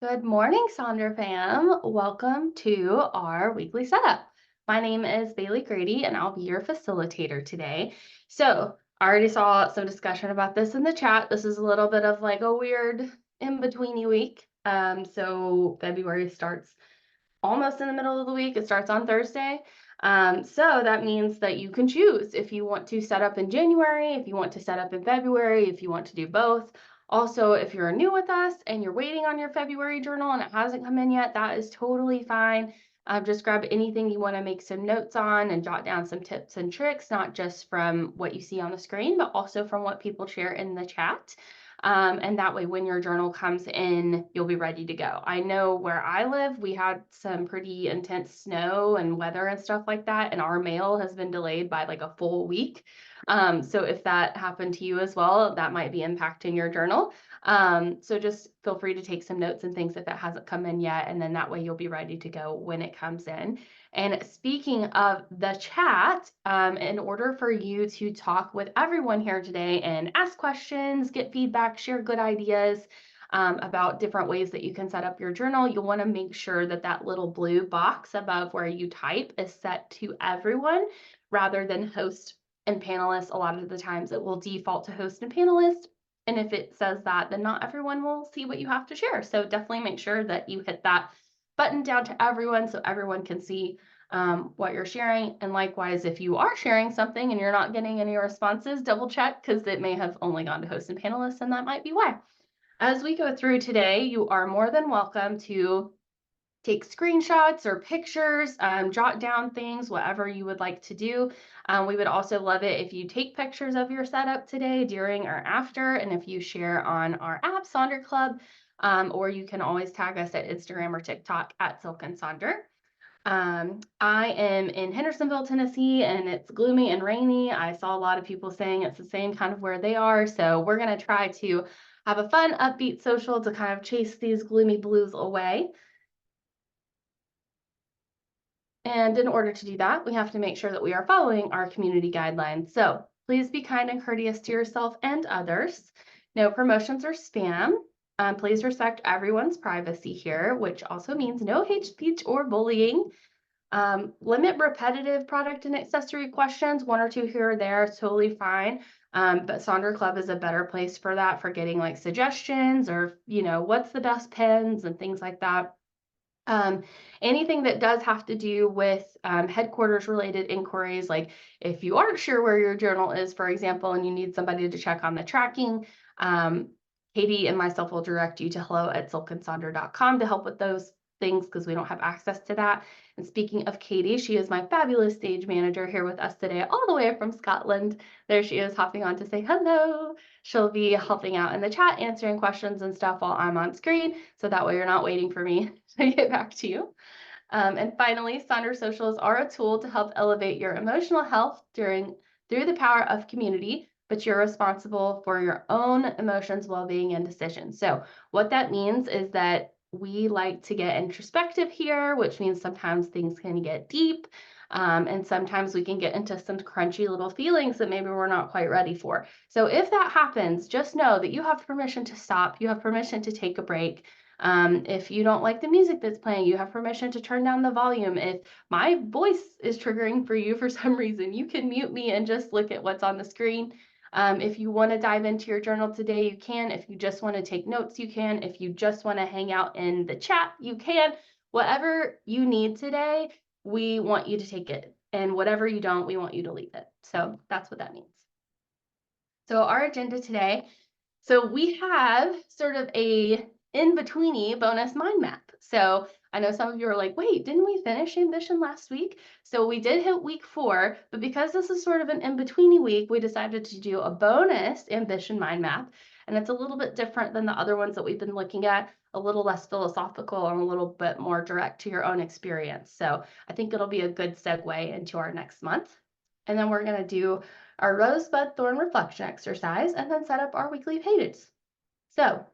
Good morning, Sonder fam. Welcome to our weekly setup. My name is Bailey Grady, and I'll be your facilitator today. So, I already saw some discussion about this in the chat. This is a little bit of like a weird in-betweeny week. So February starts almost in the middle of the week. It starts on Thursday. So that means that you can choose if you want to set up in January, if you want to set up in February, if you want to do both. Also, if you're new with us and you're waiting on your February journal and it hasn't come in yet, that is totally fine. Just grab anything you want to make some notes on and jot down some tips and tricks, not just from what you see on the screen, but also from what people share in the chat. And that way, when your journal comes in, you'll be ready to go. I know where I live, we had some pretty intense snow and weather and stuff like that, and our mail has been delayed by like a full week. So if that happened to you as well, that might be impacting your journal. So just feel free to take some notes and things if it hasn't come in yet, and then that way you'll be ready to go when it comes in. And speaking of the chat, in order for you to talk with everyone here today and ask questions, get feedback, share good ideas about different ways that you can set up your journal, you'll want to make sure that that little blue box above where you type is set to everyone rather than host and panelist. A lot of the times it will default to host and panelist. And if it says that, then not everyone will see what you have to share. So definitely make sure that you hit that button down to everyone so everyone can see what you're sharing. And likewise, if you are sharing something and you're not getting any responses, double check because it may have only gone to hosts and panelists, and that might be why. As we go through today, you are more than welcome to take screenshots or pictures, jot down things, whatever you would like to do. We would also love it if you take pictures of your setup today, during or after, and if you share on our app, Sonder Club, or you can always tag us at Instagram or TikTok at Silk and Sonder. I am in Hendersonville, Tennessee, and it's gloomy and rainy. I saw a lot of people saying it's the same kind of where they are. So we're going to try to have a fun, upbeat social to kind of chase these gloomy blues away. And in order to do that, we have to make sure that we are following our community guidelines. So please be kind and courteous to yourself and others. No promotions or spam. Please respect everyone's privacy here, which also means no hate speech or bullying. Limit repetitive product and accessory questions, one or two here or there is totally fine. But Sonder Club is a better place for that, for getting like suggestions or, what's the best pens and things like that. Anything that does have to do with headquarters related inquiries, like if you aren't sure where your journal is, for example, and you need somebody to check on the tracking, Katie and myself will direct you to hello@silkandsonder.com to help with those things because we don't have access to that. And speaking of Katie, she is my fabulous stage manager here with us today, all the way from Scotland. There she is hopping on to say hello. She'll be helping out in the chat, answering questions and stuff while I'm on screen. So that way you're not waiting for me to get back to you. And finally, Sonder Socials are a tool to help elevate your emotional health through the power of community, but you're responsible for your own emotions, well-being, and decisions. So what that means is that we like to get introspective here, which means sometimes things can get deep, and sometimes we can get into some crunchy little feelings that maybe we're not quite ready for. So if that happens, just know that you have permission to stop. You have permission to take a break. If you don't like the music that's playing, you have permission to turn down the volume. If my voice is triggering for you for some reason, you can mute me and just look at what's on the screen. If you want to dive into your journal today, you can. If you just want to take notes, you can. If you just want to hang out in the chat, you can. Whatever you need today, we want you to take it. And whatever you don't, we want you to leave it. So that's what that means. So our agenda today, so we have sort of a in-betweeny bonus mind map. So I know some of you are like, wait, didn't we finish Ambition last week? So we did hit week 4, but because this is sort of an in-betweeny week, we decided to do a bonus Ambition mind map. And it's a little bit different than the other ones that we've been looking at, a little less philosophical and a little bit more direct to your own experience. So I think it'll be a good segue into our next month. And then we're going to do our rosebud thorn reflection exercise and then set up our weekly pages. So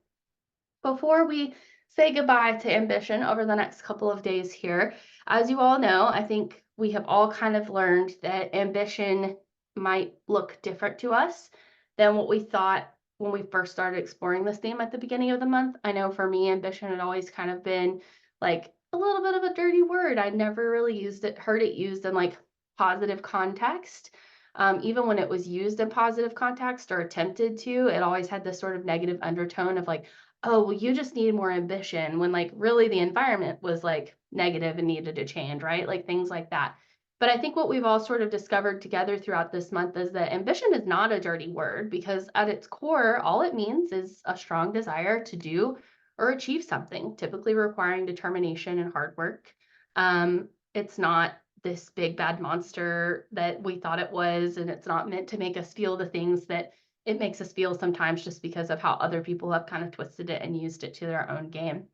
before we say goodbye to Ambition over the next couple of days here, as you all know, I think we have all kind of learned that Ambition might look different to us than what we thought when we first started exploring this theme at the beginning of the month. I know for me, ambition had always kind of been like a little bit of a dirty word. I'd never really heard it used in like positive context. Even when it was used in positive context or attempted to, it always had this sort of negative undertone of like, oh, well, you just need more ambition, when like really the environment was like negative and needed to change, right? Like things like that. But I think what we've all sort of discovered together throughout this month is that ambition is not a dirty word, because at its core, all it means is a strong desire to do or achieve something, typically requiring determination and hard work. It's not this big bad monster that we thought it was, and it's not meant to make us feel the things that it makes us feel sometimes just because of how other people have kind of twisted it and used it to their own game.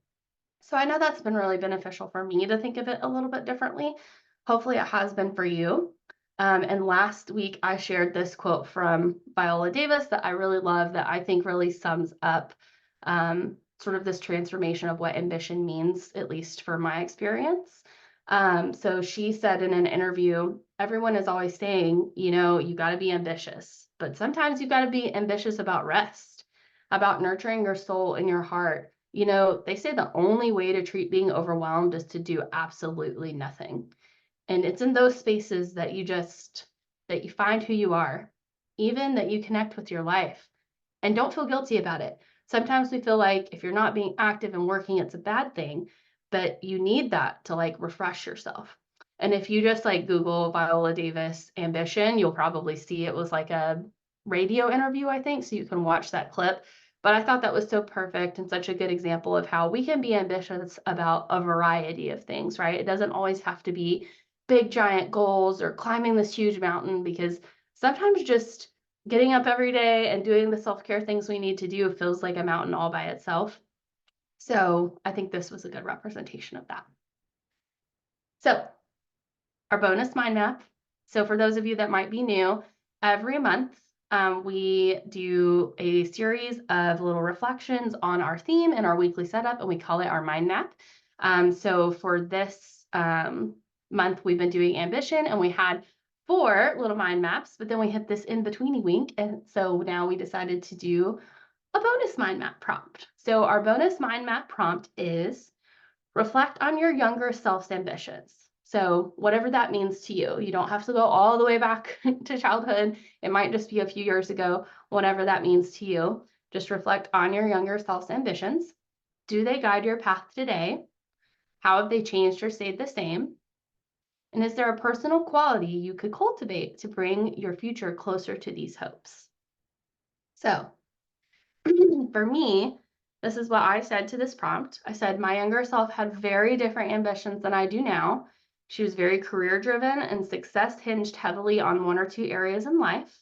So I know that's been really beneficial for me to think of it a little bit differently. Hopefully it has been for you. And last week I shared this quote from Viola Davis that I really love, that I think really sums up sort of this transformation of what ambition means, at least for my experience. So she said in an interview, everyone is always saying, you got to be ambitious, but sometimes you've got to be ambitious about rest, about nurturing your soul and your heart. They say the only way to treat being overwhelmed is to do absolutely nothing. And it's in those spaces that you find who you are, even that you connect with your life, and don't feel guilty about it. Sometimes we feel like if you're not being active and working, it's a bad thing, but you need that to like refresh yourself. And if you just like Google Viola Davis ambition, you'll probably see it was like a radio interview, I think, so you can watch that clip. But I thought that was so perfect and such a good example of how we can be ambitious about a variety of things, right? It doesn't always have to be big, giant goals or climbing this huge mountain, because sometimes just getting up every day and doing the self-care things we need to do feels like a mountain all by itself. So I think this was a good representation of that. So our bonus mind map. So for those of you that might be new, every month we do a series of little reflections on our theme and our weekly setup, and we call it our mind map. So for this month, we've been doing ambition, and we had 4 little mind maps, but then we hit this in-betweeny week, and so now we decided to do a bonus mind map prompt. So our bonus mind map prompt is reflect on your younger self's ambitions. So whatever that means to you, you don't have to go all the way back to childhood. It might just be a few years ago, whatever that means to you. Just reflect on your younger self's ambitions. Do they guide your path today? How have they changed or stayed the same? And is there a personal quality you could cultivate to bring your future closer to these hopes? So for me, this is what I said to this prompt. I said, my younger self had very different ambitions than I do now. She was very career driven, and success hinged heavily on 1 or 2 areas in life.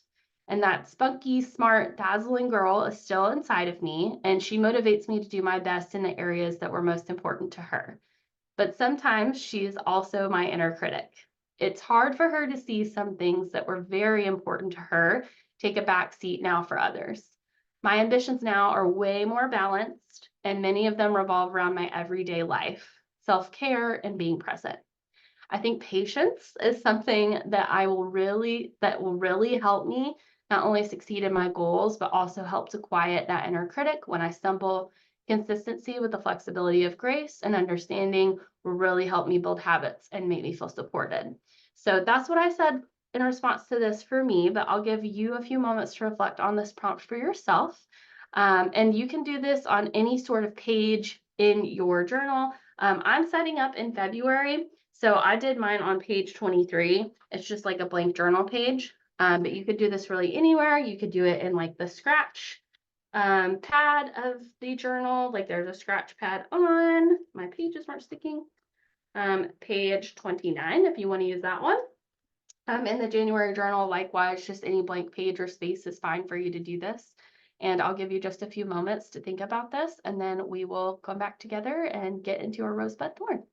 And that spunky, smart, dazzling girl is still inside of me, and she motivates me to do my best in the areas that were most important to her. But sometimes she is also my inner critic. It's hard for her to see some things that were very important to her take a back seat now for others. My ambitions now are way more balanced, and many of them revolve around my everyday life, self-care, and being present. I think patience is something that will really help me not only succeed in my goals, but also help to quiet that inner critic when I stumble. Consistency with the flexibility of grace and understanding will really help me build habits and make me feel supported. So that's what I said in response to this for me, but I'll give you a few moments to reflect on this prompt for yourself. And you can do this on any sort of page in your journal. I'm setting up in February, so I did mine on page 23. It's just like a blank journal page, but you could do this really anywhere. You could do it in like the scratch pad of the journal. Like there's a scratch pad on, my pages weren't sticking, page 29 if you want to use that one. In the January journal, likewise, just any blank page or space is fine for you to do this. And I'll give you just a few moments to think about this, and then we will come back together and get into our rosebud thorn.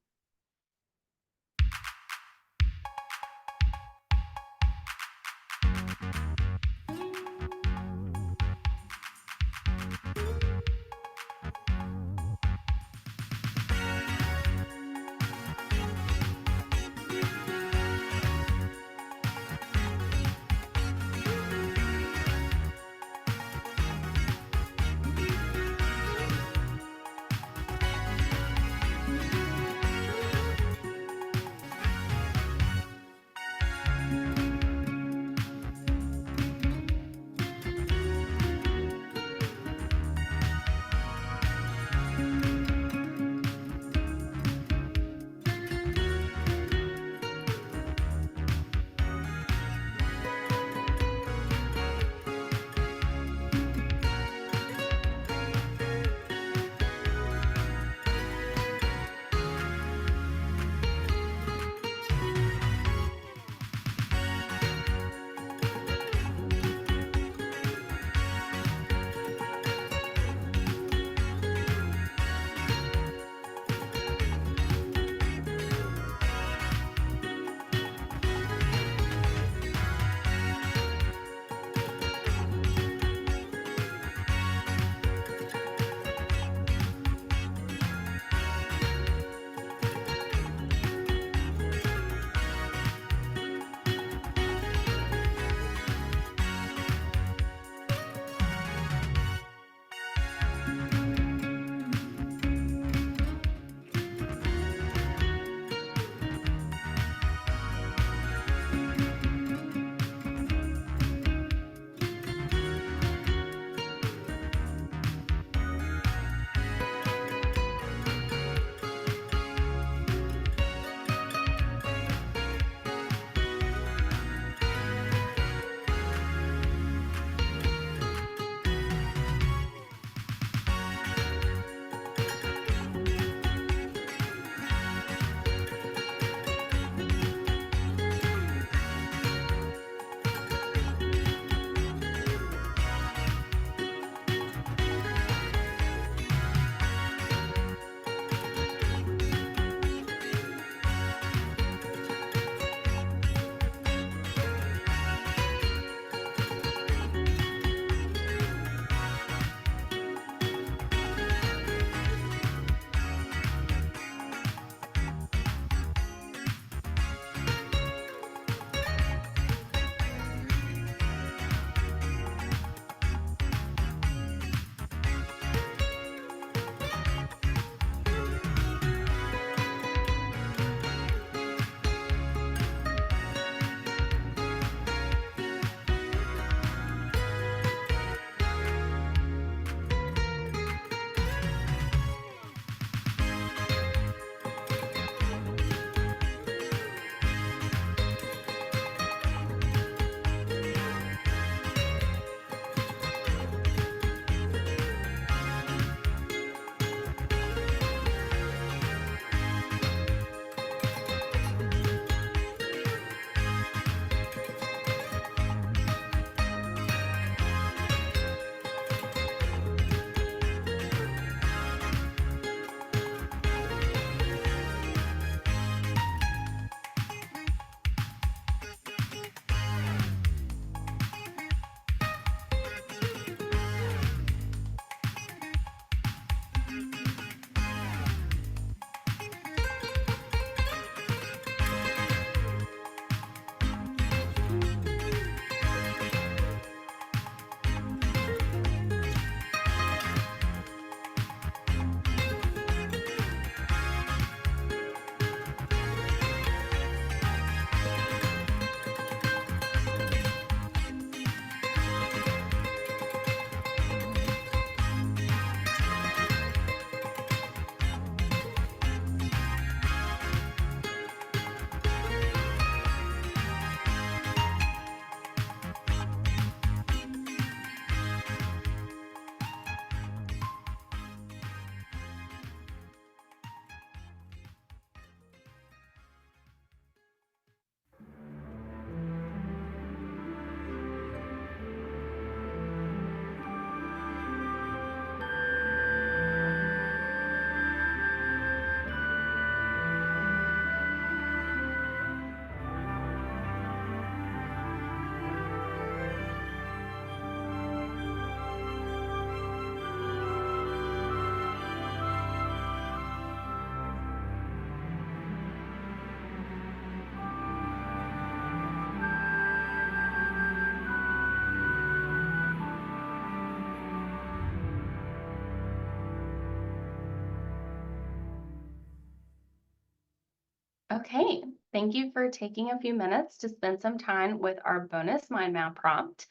Okay, thank you for taking a few minutes to spend some time with our bonus mind map prompt.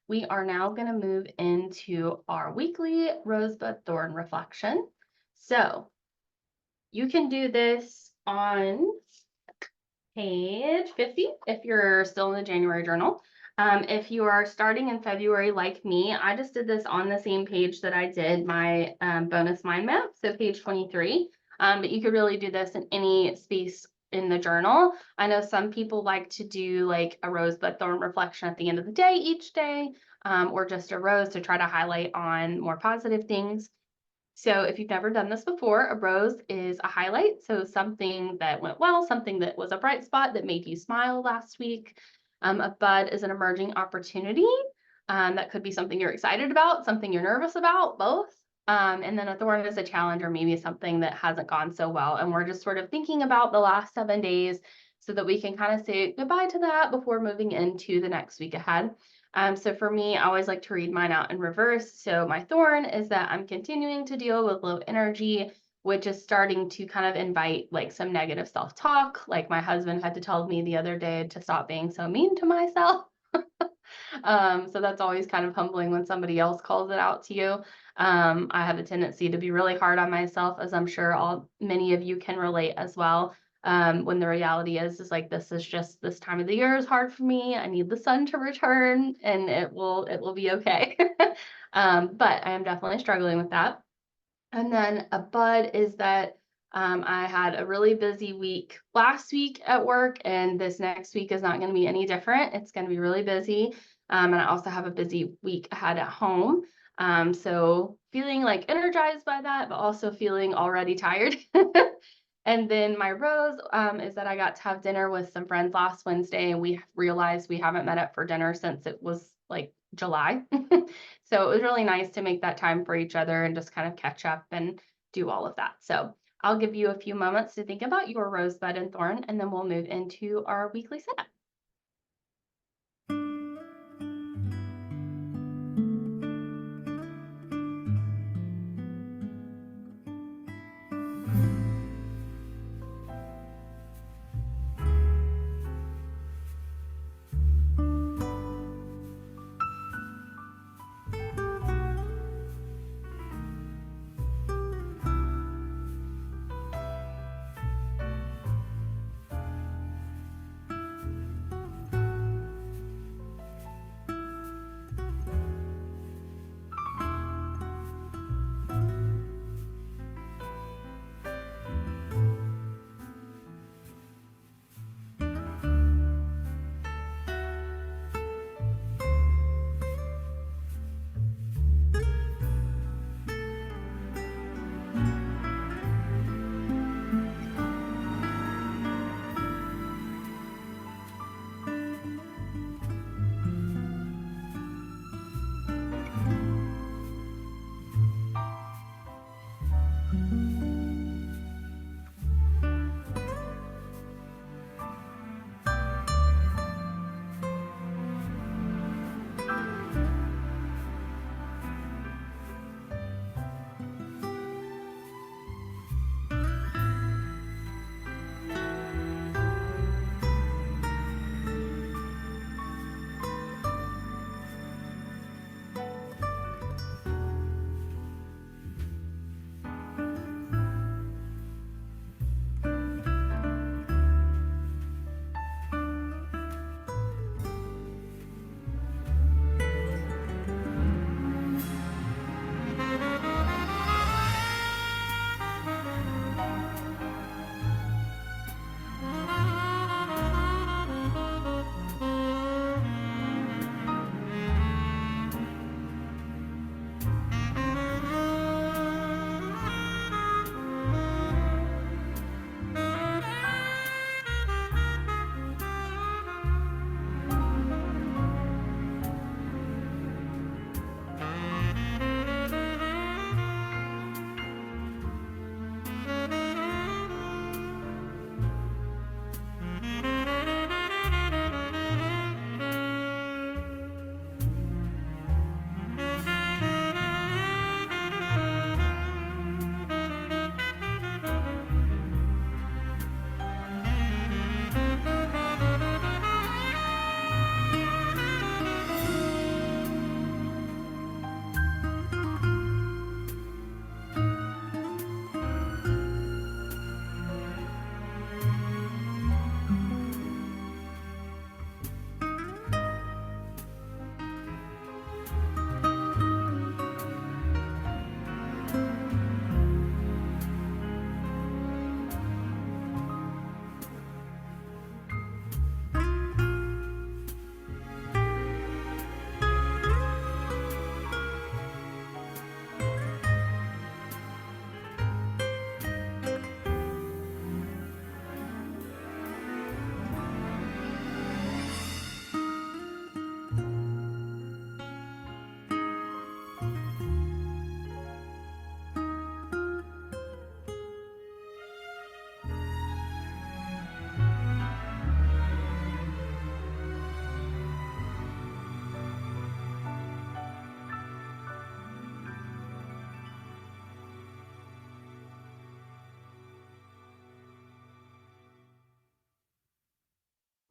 We are now going to move into our weekly rosebud thorn reflection. So you can do this on page 50 if you're still in the January journal. If you are starting in February like me, I just did this on the same page that I did my bonus mind map, so page 23. But you could really do this in any space in the journal. I know some people like to do like a rosebud thorn reflection at the end of the day each day, or just a rose to try to highlight on more positive things. So if you've never done this before, a rose is a highlight. So something that went well, something that was a bright spot that made you smile last week. A bud is an emerging opportunity. That could be something you're excited about, something you're nervous about, both. And then a thorn is a challenge or maybe something that hasn't gone so well. And we're just sort of thinking about the last 7 days so that we can kind of say goodbye to that before moving into the next week ahead. So for me, I always like to read mine out in reverse. So my thorn is that I'm continuing to deal with low energy, which is starting to kind of invite like some negative self-talk. Like my husband had to tell me the other day to stop being so mean to myself. So that's always kind of humbling when somebody else calls it out to you. I have a tendency to be really hard on myself, as I'm sure many of you can relate as well. When the reality is like this is just this time of the year is hard for me. I need the sun to return, and it will be okay. But I am definitely struggling with that. And then a bud is that I had a really busy week last week at work, and this next week is not going to be any different. It's going to be really busy. And I also have a busy week ahead at home. So feeling like energized by that, but also feeling already tired. And then my rose is that I got to have dinner with some friends last Wednesday, and we realized we haven't met up for dinner since it was like July. So it was really nice to make that time for each other and just kind of catch up and do all of that. So I'll give you a few moments to think about your rosebud and thorn, and then we'll move into our weekly setup.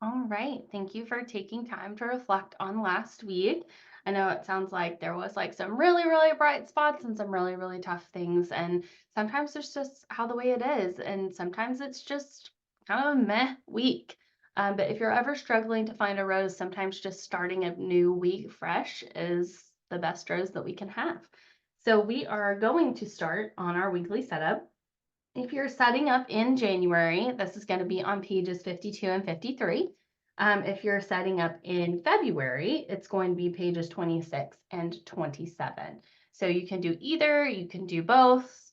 All right. Thank you for taking time to reflect on last week. I know it sounds like there was like some really, really bright spots and some really, really tough things. And sometimes it's just how the way it is. And sometimes it's just kind of a meh week. But if you're ever struggling to find a rose, sometimes just starting a new week fresh is the best rose that we can have. So we are going to start on our weekly setup. If you're setting up in January, this is going to be on pages 52 and 53. If you're setting up in February, it's going to be pages 26 and 27. So you can do either, you can do both,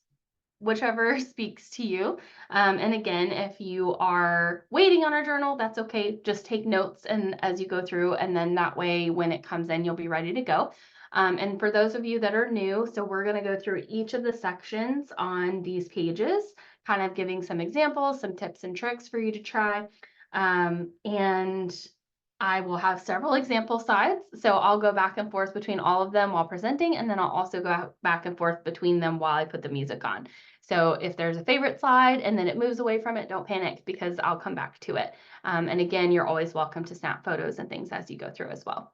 whichever speaks to you. And again, if you are waiting on our journal, that's okay. Just take notes and as you go through, and then that way when it comes in, you'll be ready to go. And for those of you that are new, so we're going to go through each of the sections on these pages, kind of giving some examples, some tips and tricks for you to try. And I will have several example sides, so I'll go back and forth between all of them while presenting, and then I'll also go back and forth between them while I put the music on. So if there's a favorite slide and then it moves away from it, don't panic because I'll come back to it. And again, you're always welcome to snap photos and things as you go through as well.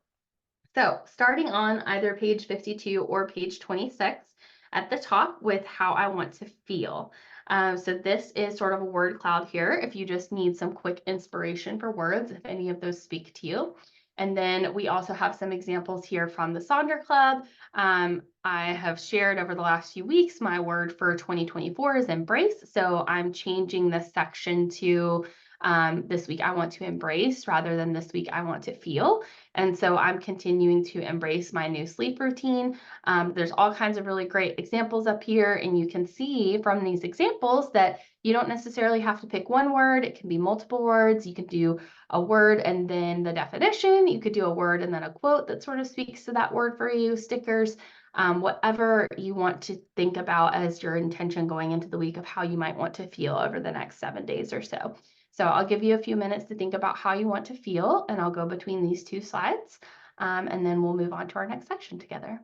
So starting on either page 52 or page 26 at the top with how I want to feel. So this is sort of a word cloud here if you just need some quick inspiration for words, if any of those speak to you. And then we also have some examples here from the Sonder Club. I have shared over the last few weeks, my word for 2024 is embrace. So I'm changing this section to this week I want to embrace rather than this week I want to feel. And so I'm continuing to embrace my new sleep routine. There's all kinds of really great examples up here, and you can see from these examples that you don't necessarily have to pick one word. It can be multiple words. You can do a word and then the definition. You could do a word and then a quote that sort of speaks to that word for you, stickers, whatever you want to think about as your intention going into the week of how you might want to feel over the next 7 days or so. So I'll give you a few minutes to think about how you want to feel, and I'll go between these two slides, and then we'll move on to our next section together.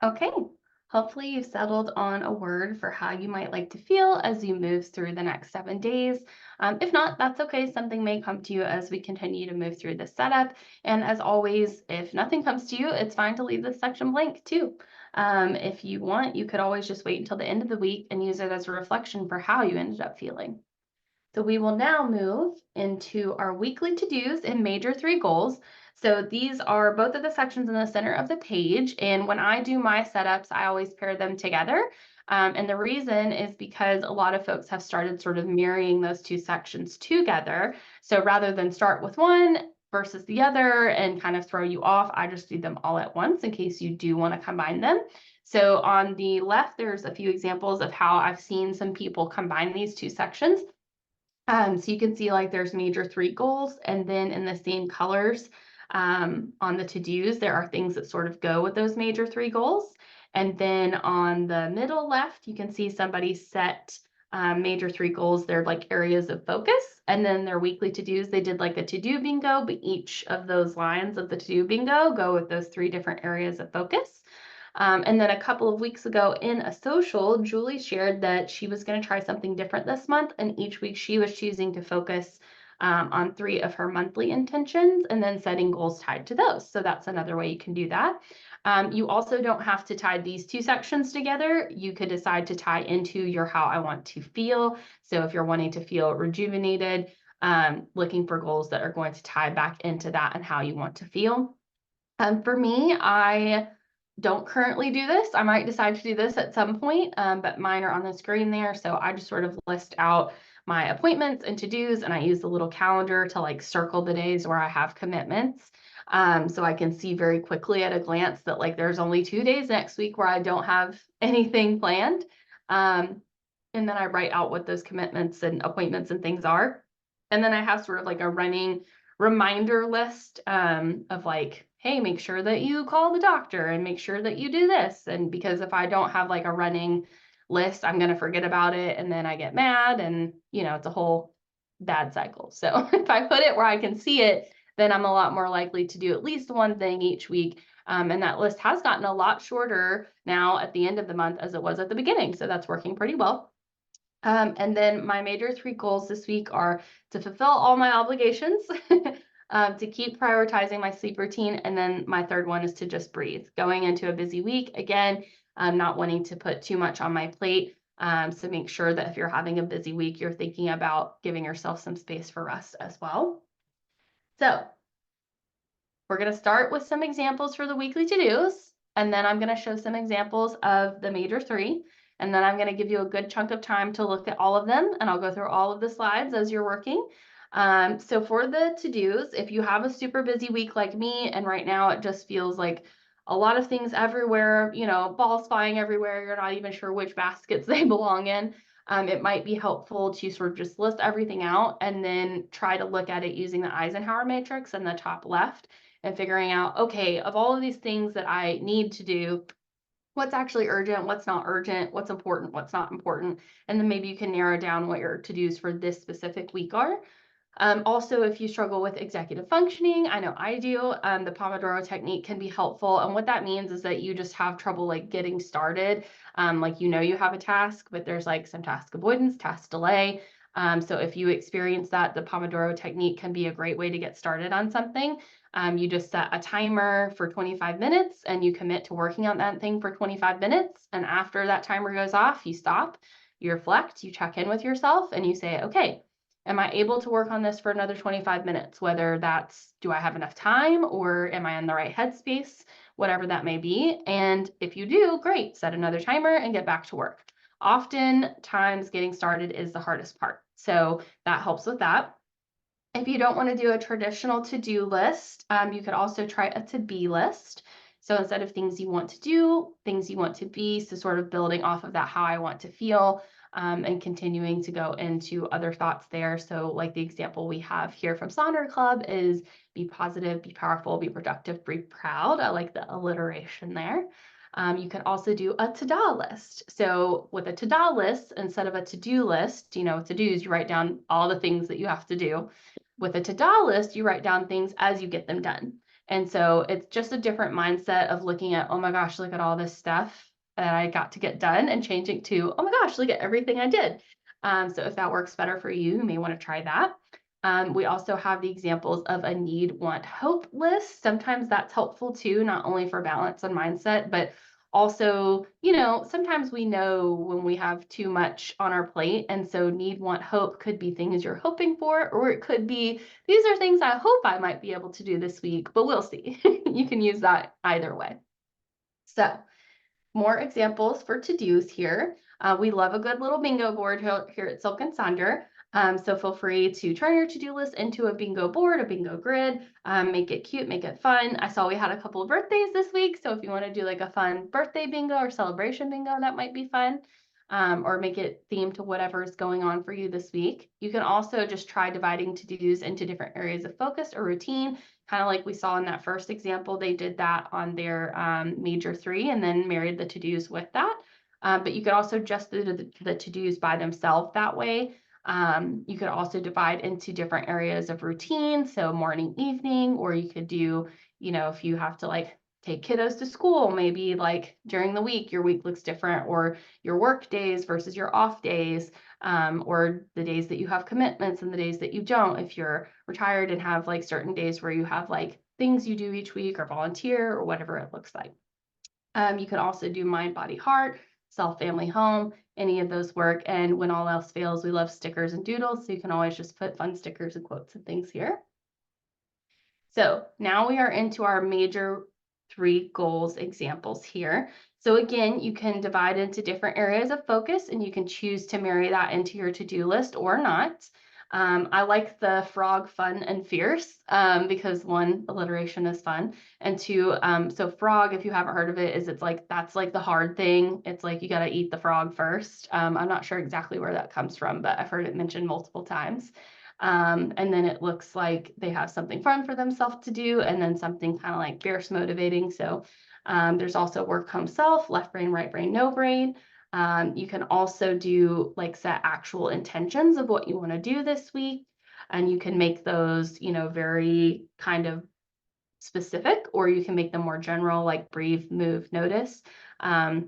Okay, Hopefully you've settled on a word for how you might like to feel as you move through the next 7 days. If not, that's okay. Something may come to you as we continue to move through this setup. And as always, if nothing comes to you, it's fine to leave this section blank too. If you want, you could always just wait until the end of the week and use it as a reflection for how you ended up feeling. So we will now move into our weekly to-dos and major 3 goals. So these are both of the sections in the center of the page. And when I do my setups, I always pair them together. And the reason is because a lot of folks have started sort of mirroring those 2 sections together. So rather than start with one versus the other and kind of throw you off, I just do them all at once in case you do want to combine them. So on the left, there's a few examples of how I've seen some people combine these 2 sections. So you can see like there's major 3 goals, and then in the same colors on the to-dos, there are things that sort of go with those major 3 goals. And then on the middle left, you can see somebody set major 3 goals. They're like areas of focus. And then their weekly to-dos, they did like a to-do bingo, but each of those lines of the to-do bingo go with those 3 different areas of focus. And then a couple of weeks ago in a social, Julie shared that she was going to try something different this month. And each week she was choosing to focus on 3 of her monthly intentions and then setting goals tied to those. So that's another way you can do that. You also don't have to tie these 2 sections together. You could decide to tie into your how I want to feel. So if you're wanting to feel rejuvenated, looking for goals that are going to tie back into that and how you want to feel. For me, I don't currently do this. I might decide to do this at some point, but mine are on the screen there. So I just sort of list out my appointments and to-dos, and I use the little calendar to like circle the days where I have commitments. So I can see very quickly at a glance that like there's only 2 days next week where I don't have anything planned. And then I write out what those commitments and appointments and things are. And then I have sort of like a running reminder list of like, hey, make sure that you call the doctor and make sure that you do this. And because if I don't have like a running list, I'm going to forget about it. And then I get mad and, it's a whole bad cycle. So if I put it where I can see it, then I'm a lot more likely to do at least one thing each week. And that list has gotten a lot shorter now at the end of the month as it was at the beginning. So that's working pretty well. And then my major 3 goals this week are to fulfill all my obligations, to keep prioritizing my sleep routine. And then my third one is to just breathe. Going into a busy week, again, not wanting to put too much on my plate. So make sure that if you're having a busy week, you're thinking about giving yourself some space for rest as well. So we're going to start with some examples for the weekly to-dos, and then I'm going to show some examples of the major 3. And then I'm going to give you a good chunk of time to look at all of them, and I'll go through all of the slides as you're working. So for the to-dos, if you have a super busy week like me, and right now it just feels like a lot of things everywhere, balls flying everywhere, you're not even sure which baskets they belong in, it might be helpful to sort of just list everything out and then try to look at it using the Eisenhower matrix in the top left and figuring out, okay, of all of these things that I need to do, what's actually urgent, what's not urgent, what's important, what's not important, and then maybe you can narrow down what your to-dos for this specific week are. Also, if you struggle with executive functioning, I know I do, the Pomodoro technique can be helpful. And what that means is that you just have trouble like getting started. Like, you have a task, but there's like some task avoidance, task delay. So if you experience that, the Pomodoro technique can be a great way to get started on something. You just set a timer for 25 minutes and you commit to working on that thing for 25 minutes. And after that timer goes off, you stop, you reflect, you check in with yourself and you say, okay, am I able to work on this for another 25 minutes? Whether that's, do I have enough time or am I in the right headspace? Whatever that may be. And if you do, great, set another timer and get back to work. Oftentimes getting started is the hardest part. So that helps with that. If you don't want to do a traditional to-do list, you could also try a to-be list. So instead of things you want to do, things you want to be, so sort of building off of that how I want to feel, and continuing to go into other thoughts there. So like the example we have here from Sonder Club is be positive, be powerful, be productive, be proud. I like the alliteration there. You can also do a to-do list. So with a to-do list, instead of a to-do list, to-dos, you write down all the things that you have to do. With a to-do list, you write down things as you get them done. And so it's just a different mindset of looking at, oh my gosh, look at all this stuff. that I got to get done and changing to, oh my gosh, look at everything I did. So if that works better for you, you may want to try that. We also have the examples of a need, want, hope list. Sometimes that's helpful too, not only for balance and mindset, but also, sometimes we know when we have too much on our plate. And so need, want, hope could be things you're hoping for, or it could be, these are things I hope I might be able to do this week, but we'll see. You can use that either way. So more examples for to-dos here. We love a good little bingo board here at Silk and Sonder. So feel free to turn your to-do list into a bingo board, a bingo grid, make it cute, make it fun. I saw we had a couple of birthdays this week. So if you want to do like a fun birthday bingo or celebration bingo, that might be fun. Or make it themed to whatever is going on for you this week. You can also just try dividing to-dos into different areas of focus or routine, kind of like we saw in that first example. They did that on their major 3 and then married the to-dos with that. But you could also just do the to-dos by themselves that way. You could also divide into different areas of routine, so morning, evening, or you could do, if you have to like take kiddos to school, maybe like during the week, your week looks different, or your work days versus your off days, or the days that you have commitments and the days that you don't. If you're retired and have like certain days where you have like things you do each week or volunteer or whatever it looks like. You can also do mind, body, heart, self, family, home, any of those work. And when all else fails, we love stickers and doodles. So you can always just put fun stickers and quotes and things here. So now we are into our major 3 goals examples here. So again, you can divide into different areas of focus and you can choose to marry that into your to-do list or not. I like the frog, fun, and fierce because 1, alliteration is fun, and 2, so frog, if you haven't heard of it, is it's like, that's like the hard thing. It's like you got to eat the frog first. I'm not sure exactly where that comes from, but I've heard it mentioned multiple times. And then it looks like they have something fun for themselves to do, and then something kind of like fierce motivating. So there's also work, home, self, left brain, right brain, no brain. You can also do like set actual intentions of what you want to do this week. And you can make those, very kind of specific, or you can make them more general, like breathe, move, notice. I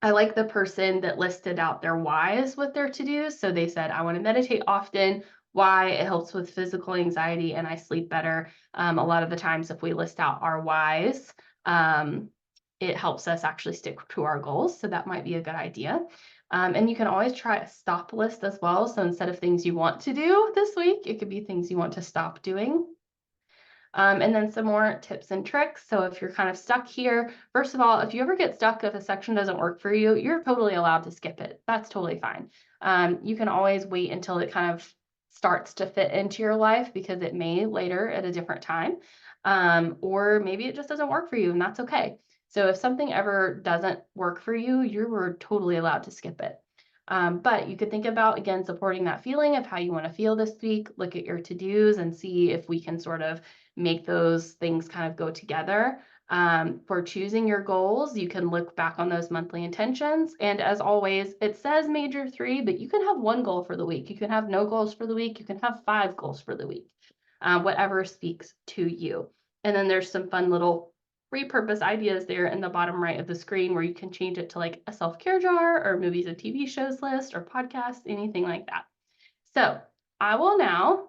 like the person that listed out their whys with their to-dos. So they said, I want to meditate often. Why? It helps with physical anxiety and I sleep better. A lot of the times if we list out our whys, it helps us actually stick to our goals. So that might be a good idea. And you can always try a stop list as well. So instead of things you want to do this week, it could be things you want to stop doing. And then some more tips and tricks. So if you're kind of stuck here, first of all, if you ever get stuck, if a section doesn't work for you, you're totally allowed to skip it. That's totally fine. You can always wait until it kind of starts to fit into your life because it may later at a different time. Or maybe it just doesn't work for you and that's okay. So if something ever doesn't work for you, you're totally allowed to skip it. But you could think about, again, supporting that feeling of how you want to feel this week, look at your to-dos and see if we can sort of make those things kind of go together. For choosing your goals, you can look back on those monthly intentions. And as always, it says major 3, but you can have 1 goal for the week. You can have no goals for the week. You can have 5 goals for the week, whatever speaks to you. And then there's some fun little repurpose ideas there in the bottom right of the screen where you can change it to like a self-care jar or movies and TV shows list or podcasts, anything like that. So I will now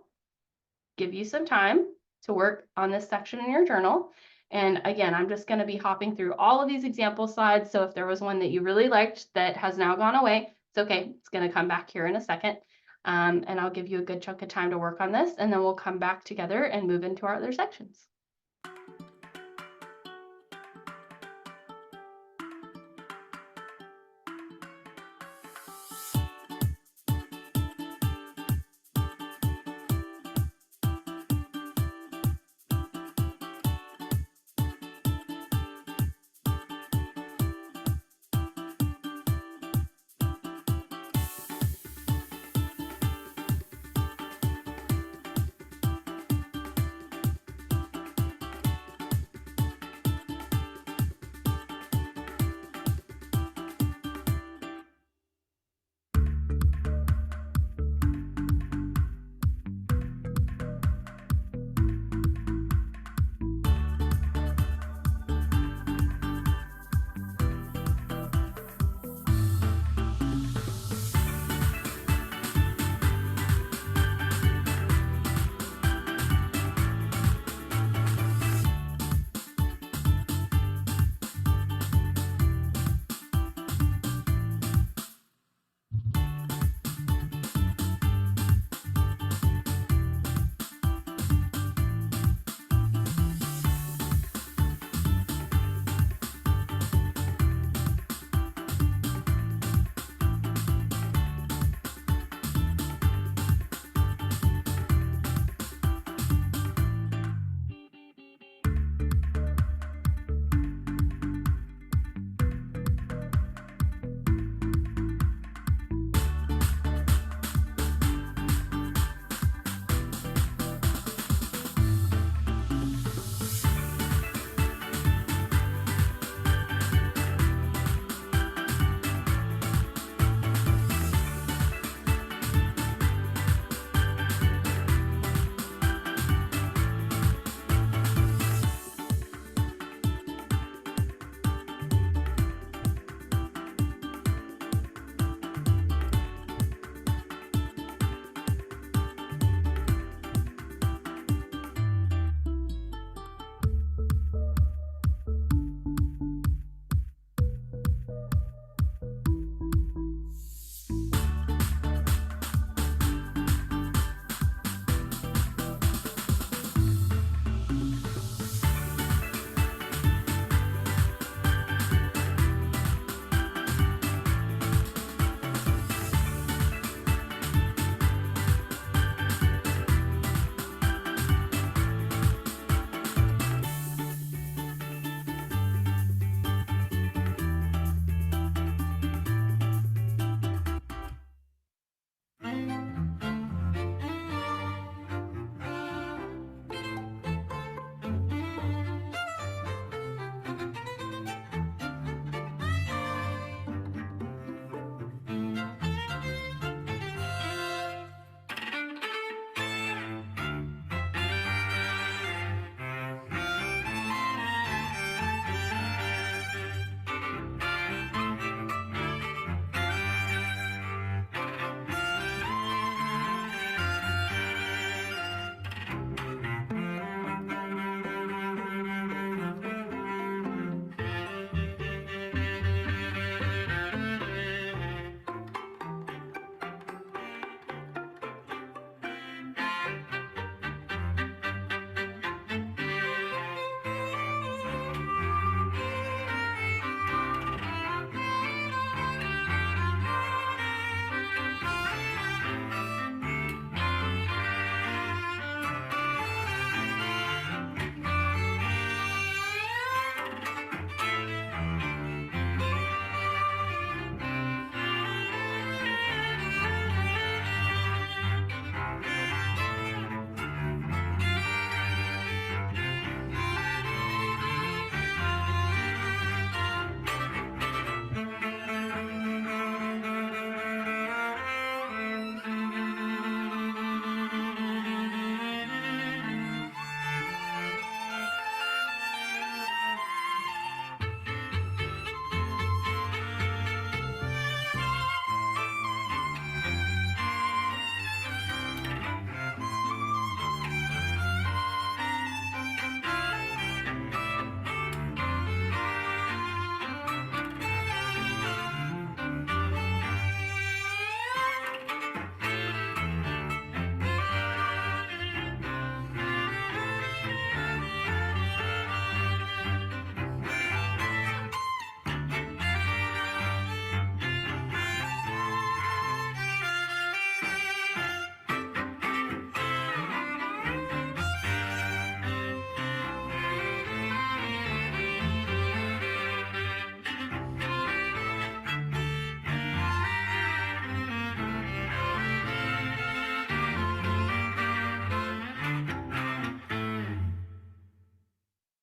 give you some time to work on this section in your journal. And again, I'm just going to be hopping through all of these example slides. So if there was one that you really liked that has now gone away, it's okay. It's going to come back here in a second. And I'll give you a good chunk of time to work on this, and then we'll come back together and move into our other sections.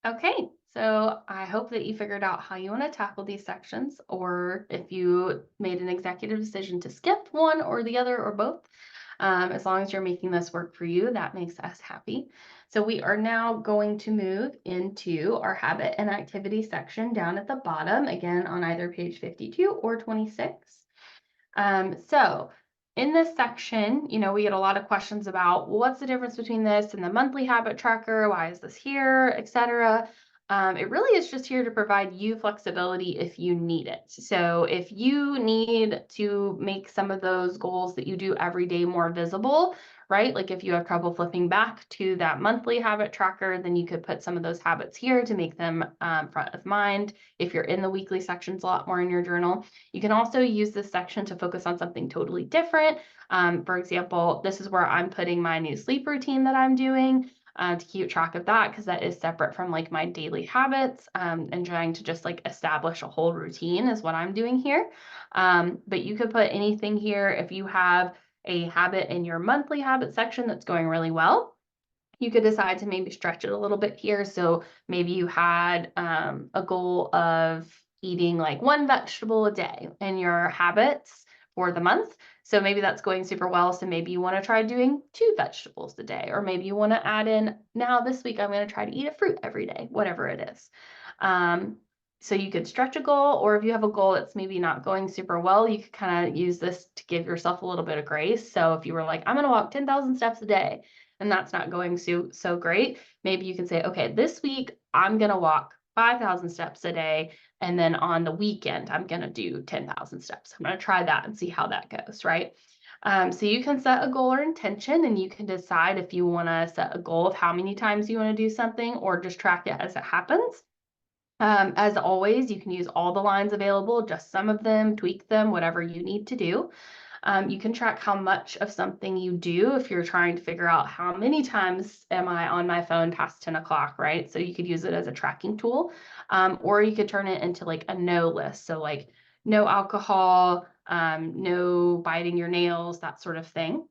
Okay, so I hope that you figured out how you want to tackle these sections, or if you made an executive decision to skip one or the other or both. As long as you're making this work for you, that makes us happy. So we are now going to move into our habit and activity section down at the bottom, again on either page 52 or 26. So in this section, we get a lot of questions about, well, what's the difference between this and the monthly habit tracker? Why is this here, etc. It really is just here to provide you flexibility if you need it. So if you need to make some of those goals that you do every day more visible, right? Like if you have trouble flipping back to that monthly habit tracker, then you could put some of those habits here to make them front of mind. If you're in the weekly sections a lot more in your journal, you can also use this section to focus on something totally different. For example, this is where I'm putting my new sleep routine that I'm doing to keep track of that, because that is separate from like my daily habits, and trying to just like establish a whole routine is what I'm doing here. But you could put anything here if you have a habit in your monthly habit section that's going really well. You could decide to maybe stretch it a little bit here. So maybe you had a goal of eating like one vegetable a day in your habits for the month. So maybe that's going super well. So maybe you want to try doing 2 vegetables a day, or maybe you want to add in, now this week I'm going to try to eat a fruit every day, whatever it is. So you could stretch a goal, or if you have a goal that's maybe not going super well, you could kind of use this to give yourself a little bit of grace. So if you were like, I'm going to walk 10,000 steps a day, and that's not going so great, maybe you can say, okay, this week I'm going to walk 5,000 steps a day, and then on the weekend I'm going to do 10,000 steps. I'm going to try that and see how that goes, right? So you can set a goal or intention, and you can decide if you want to set a goal of how many times you want to do something, or just track it as it happens. As always, you can use all the lines available, just some of them, tweak them, whatever you need to do. You can track how much of something you do if you're trying to figure out how many times am I on my phone past 10 o'clock, right? So you could use it as a tracking tool, or you could turn it into like a no list. So like no alcohol, no biting your nails, that sort of thing.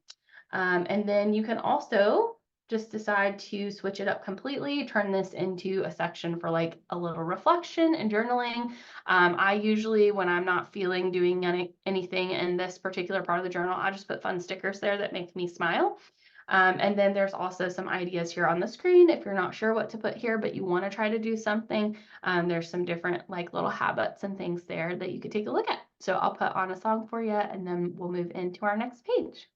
And then you can also just decide to switch it up completely, turn this into a section for like a little reflection and journaling. I usually, when I'm not feeling doing anything in this particular part of the journal, I just put fun stickers there that make me smile. And then there's also some ideas here on the screen if you're not sure what to put here, but you want to try to do something. There's some different like little habits and things there that you could take a look at. So I'll put on a song for you, and then we'll move into our next page.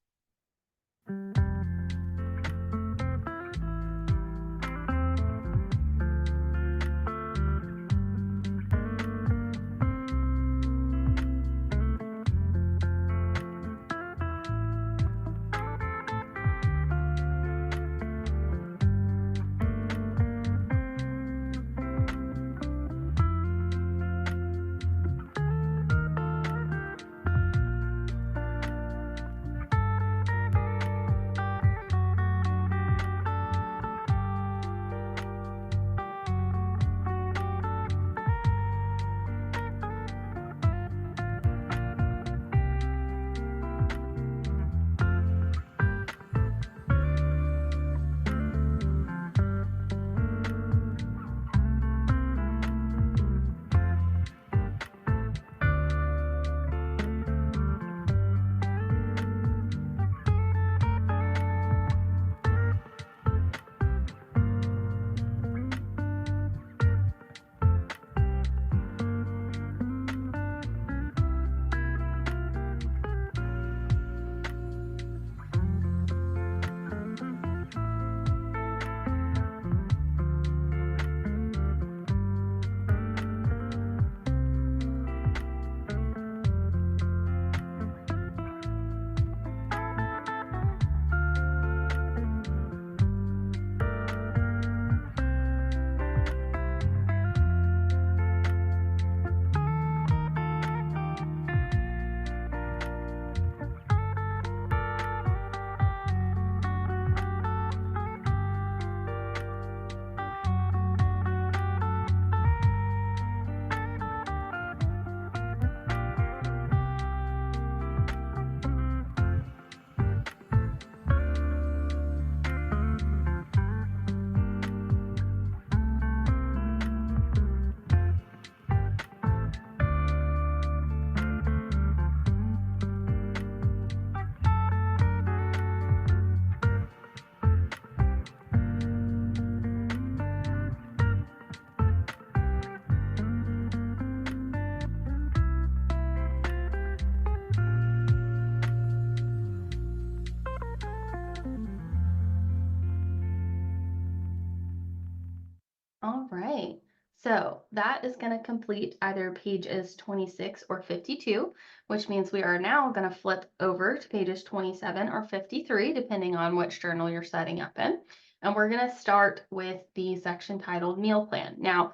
So that is going to complete either pages 26 or 52, which means we are now going to flip over to pages 27 or 53, depending on which journal you're setting up in. And we're going to start with the section titled Meal Plan. Now,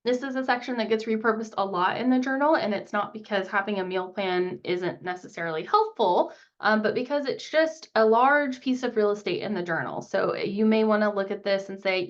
this is a section that gets repurposed a lot in the journal, and it's not because having a meal plan isn't necessarily helpful, but because it's just a large piece of real estate in the journal. So you may want to look at this and say,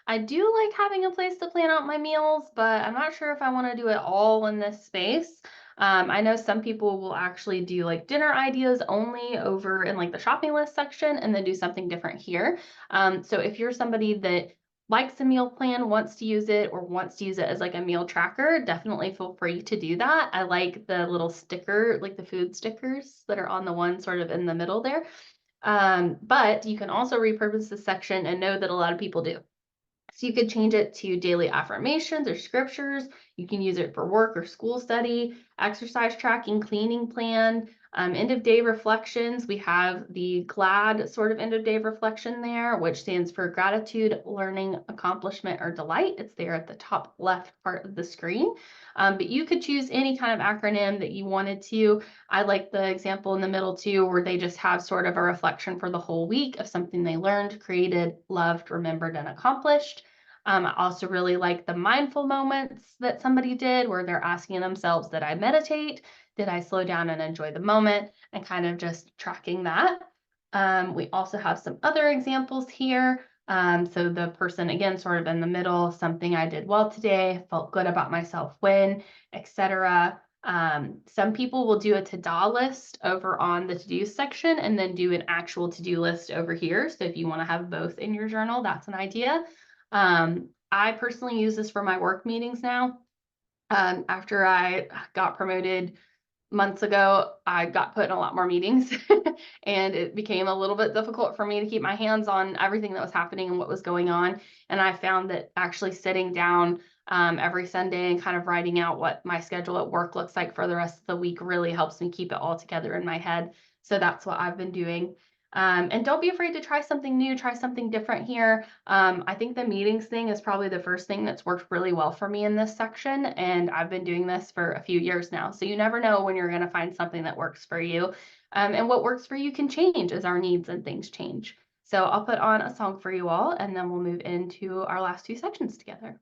I do like having a place to plan out my meals, but I'm not sure if I want to do it all in this space. I know some people will actually do like dinner ideas only over in like the shopping list section and then do something different here. So if you're somebody that likes a meal plan, wants to use it, or wants to use it as like a meal tracker, definitely feel free to do that. I like the little sticker, like the food stickers that are on the one sort of in the middle there. But you can also repurpose this section and know that a lot of people do. So you could change it to daily affirmations or scriptures. You can use it for work or school study, exercise tracking, cleaning plan, end of day reflections. We have the GLAD sort of end of day reflection there, which stands for gratitude, learning, accomplishment, or delight. It's there at the top left part of the screen. But you could choose any kind of acronym that you wanted to. I like the example in the middle too, where they just have sort of a reflection for the whole week of something they learned, created, loved, remembered, and accomplished. I also really like the mindful moments that somebody did where they're asking themselves, did I meditate? Did I slow down and enjoy the moment? And kind of just tracking that. We also have some other examples here. So the person, again, sort of in the middle, something I did well today, felt good about myself when, etc. Some people will do a to-do list over on the to-do section and then do an actual to-do list over here. So if you want to have both in your journal, that's an idea. I personally use this for my work meetings now. After I got promoted months ago, I got put in a lot more meetings and it became a little bit difficult for me to keep my hands on everything that was happening and what was going on. And I found that actually sitting down every Sunday and kind of writing out what my schedule at work looks like for the rest of the week really helps me keep it all together in my head. So that's what I've been doing. And don't be afraid to try something new, try something different here. I think the meetings thing is probably the first thing that's worked really well for me in this section. And I've been doing this for a few years now. So you never know when you're going to find something that works for you. And what works for you can change as our needs and things change. So I'll put on a song for you all, and then we'll move into our last two sections together.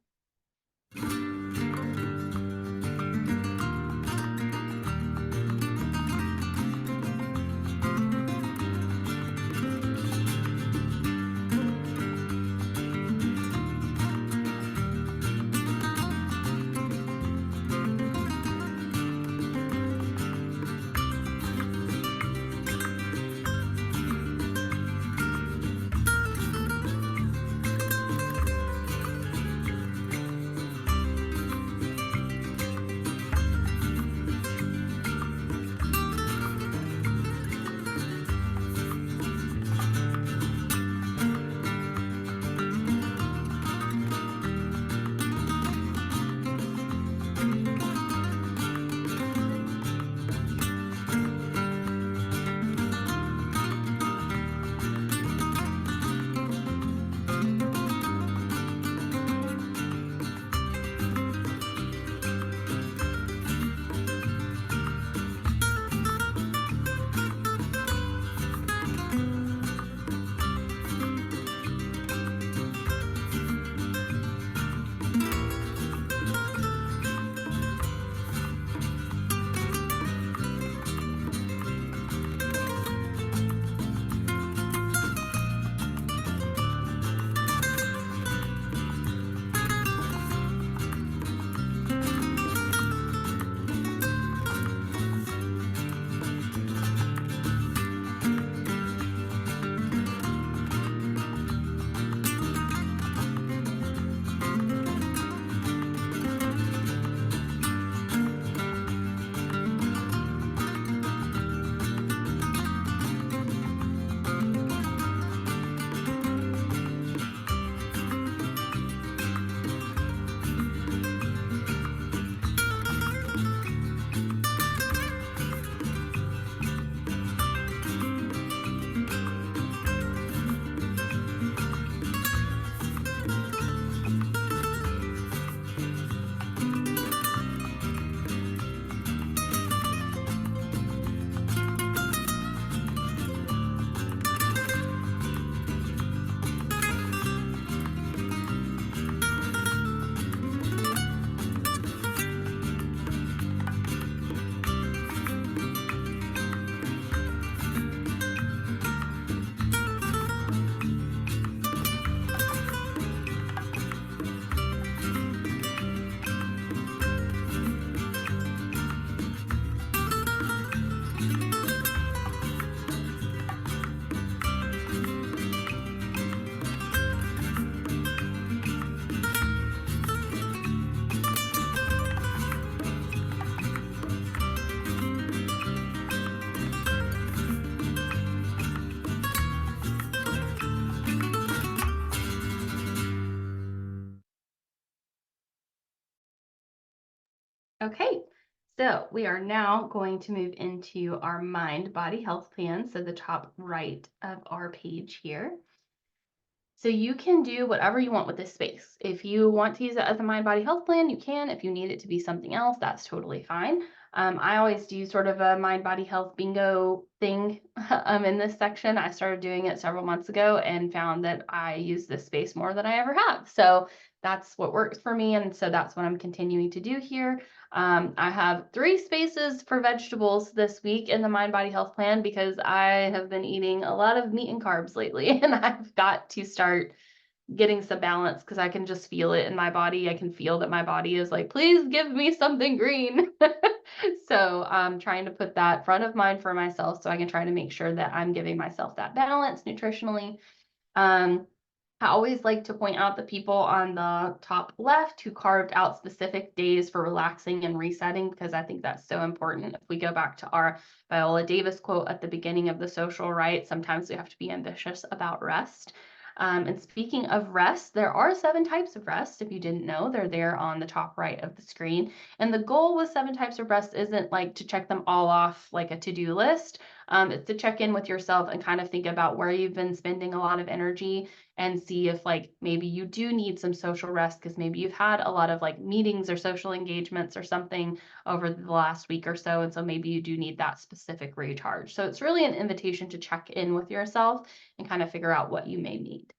Okay, so we are now going to move into our mind body health plan. So the top right of our page here. So you can do whatever you want with this space. If you want to use it as a mind body health plan, you can. If you need it to be something else, that's totally fine. I always do sort of a mind body health bingo thing in this section. I started doing it several months ago and found that I use this space more than I ever have. So that's what works for me. And so that's what I'm continuing to do here. I have 3 spaces for vegetables this week in the Mind Body Health Plan because I have been eating a lot of meat and carbs lately, and I've got to start getting some balance because I can just feel it in my body. I can feel that my body is like, please give me something green. So I'm trying to put that front of mind for myself so I can try to make sure that I'm giving myself that balance nutritionally. Um, I always like to point out the people on the top left who carved out specific days for relaxing and resetting because I think that's so important. If we go back to our Viola Davis quote at the beginning of the social, right? Sometimes we have to be ambitious about rest. And speaking of rest, there are 7 types of rest. If you didn't know, they're there on the top right of the screen. And the goal with 7 types of rest isn't like to check them all off like a to-do list. It's to check in with yourself and kind of think about where you've been spending a lot of energy and see if like maybe you do need some social rest because maybe you've had a lot of like meetings or social engagements or something over the last week or so. And so maybe you do need that specific recharge. So it's really an invitation to check in with yourself and kind of figure out what you may need.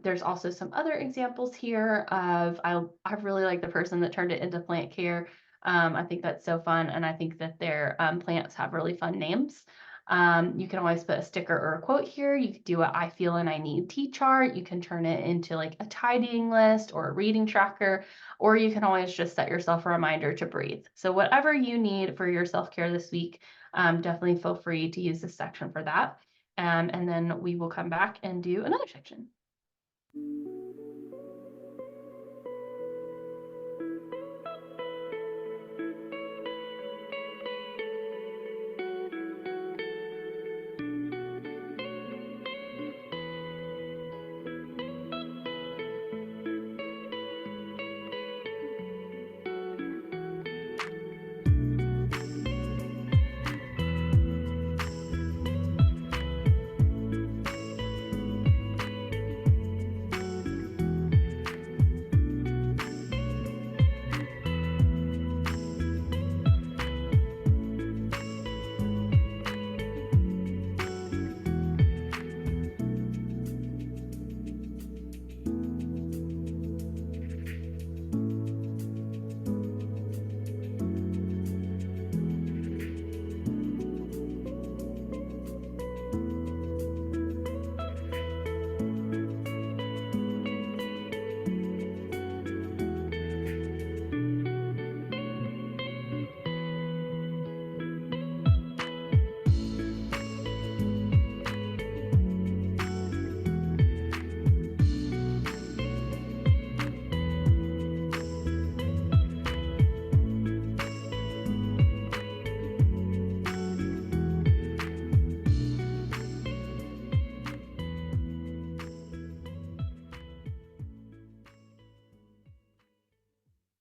There's also some other examples here of, I really like the person that turned it into plant care. I think that's so fun. And I think that their plants have really fun names. You can always put a sticker or a quote here. You could do a I feel and I need tea chart. You can turn it into like a tidying list or a reading tracker, or you can always just set yourself a reminder to breathe. So whatever you need for your self-care this week, definitely feel free to use this section for that. And then we will come back and do another section.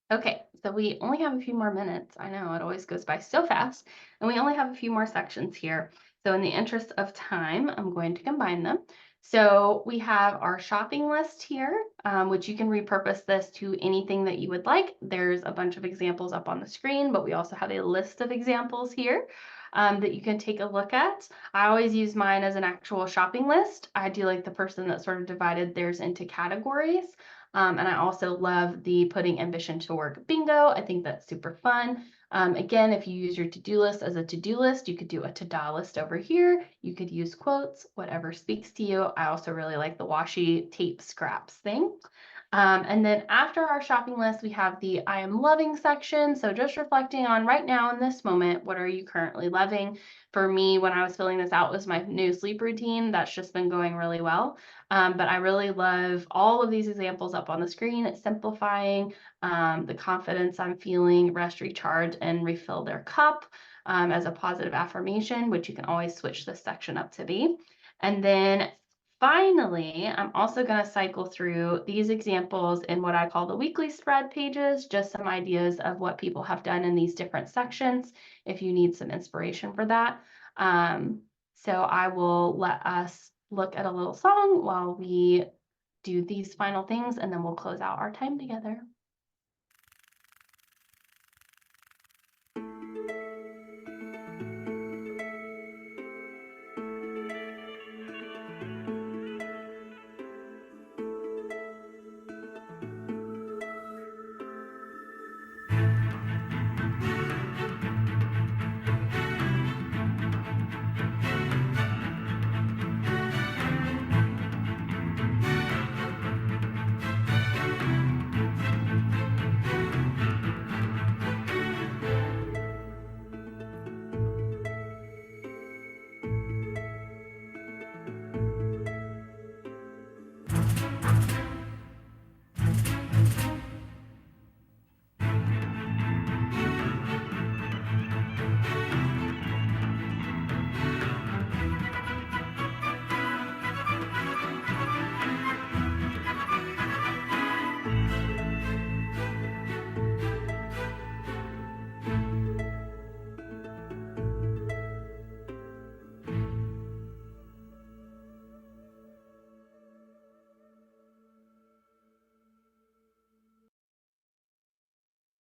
Okay, so we only have a few more minutes. I know it always goes by so fast, and we only have a few more sections here. So in the interest of time, I'm going to combine them. So we have our shopping list here, which you can repurpose this to anything that you would like. There's a bunch of examples up on the screen, but we also have a list of examples here that you can take a look at. I always use mine as an actual shopping list. I do like the person that sort of divided theirs into categories. And I also love the putting ambition to work bingo. I think that's super fun. Again, if you use your to-do list as a to-do list, you could do a to-do list over here. You could use quotes, whatever speaks to you. I also really like the washi tape scraps thing. And then after our shopping list, we have the I am loving section. So just reflecting on right now in this moment, what are you currently loving? For me, when I was filling this out, was my new sleep routine. That's just been going really well. But I really love all of these examples up on the screen. It's simplifying the confidence I'm feeling, rest, recharge, and refill their cup as a positive affirmation, which you can always switch this section up to be. And then Finally, I'm also going to cycle through these examples in what I call the weekly spread pages, just some ideas of what people have done in these different sections if you need some inspiration for that. So I will let us look at a little song while we do these final things, and then we'll close out our time together.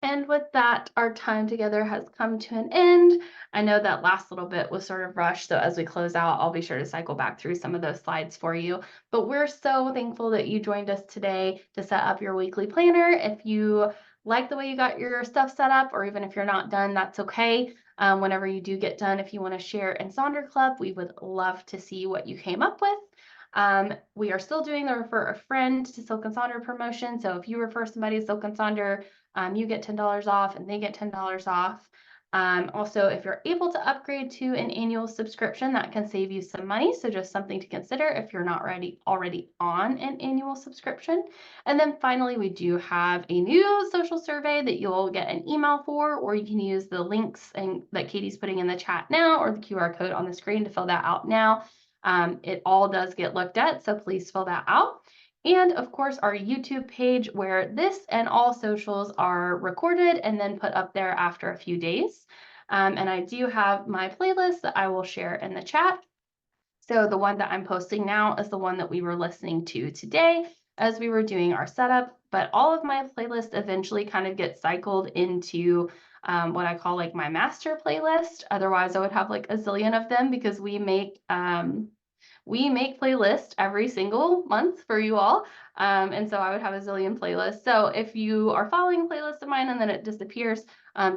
And with that, our time together has come to an end. I know that last little bit was sort of rushed, so as we close out, I'll be sure to cycle back through some of those slides for you. But we're so thankful that you joined us today to set up your weekly planner. If you like the way you got your stuff set up, or even if you're not done, that's okay. Whenever you do get done, if you want to share in Sonder Club, we would love to see what you came up with. We are still doing the Refer a Friend to Silk and Sonder promotion. So if you refer somebody to Silk and Sonder, you get $10 off and they get $10 off. Also, if you're able to upgrade to an annual subscription, that can save you some money. So just something to consider if you're not already on an annual subscription. And then finally, we do have a new social survey that you'll get an email for, or you can use the links that Katie's putting in the chat now, or the QR code on the screen to fill that out now. It all does get looked at, so please fill that out. And of course, our YouTube page where this and all socials are recorded and then put up there after a few days. And I do have my playlist that I will share in the chat. So the one that I'm posting now is the one that we were listening to today as we were doing our setup, but all of my playlists eventually kind of get cycled into what I call like my master playlist. Otherwise, I would have like a zillion of them because we make playlists every single month for you all. And so I would have a zillion playlists. So if you are following a playlist of mine and then it disappears,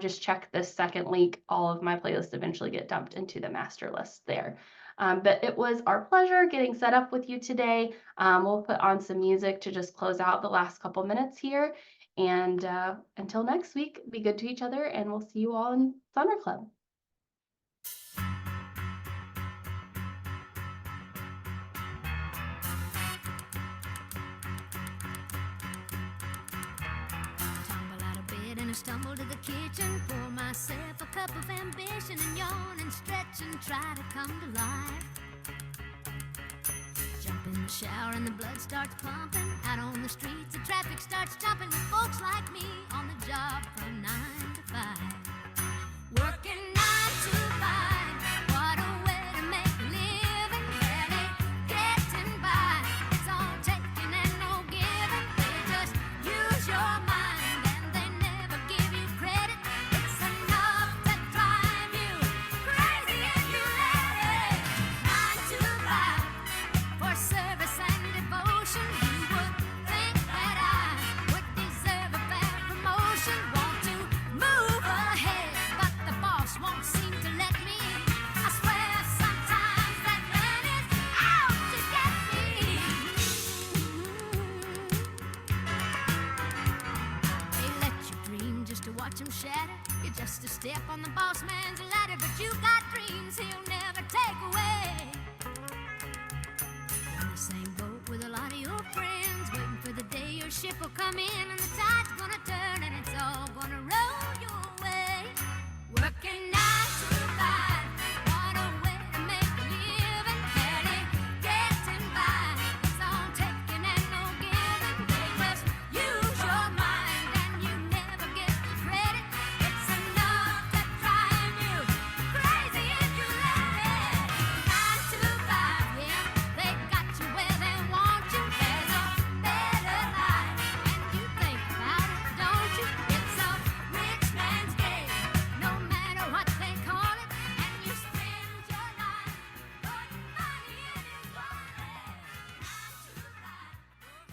just check this second link. All of my playlists eventually get dumped into the master list there. But it was our pleasure getting set up with you today. We'll put on some music to just close out the last couple minutes here. And until next week, be good to each other, and we'll see you all in Sonder Club. Stumble to the kitchen, pour myself a cup of ambition and yawn and stretch and try to come to life. Jump in the shower and the blood starts pumping. Out on the streets, the traffic starts jumping with folks like me on the job from 9 to 5. Working 9 to 5, what a way to make a living. Barely getting by, it's all taking and no giving. They just use your mind. Just a step on the boss man's ladder, but you got dreams he'll never take away. In the same boat with a lot of your friends, waiting for the day your ship will come in and the tide's gonna turn.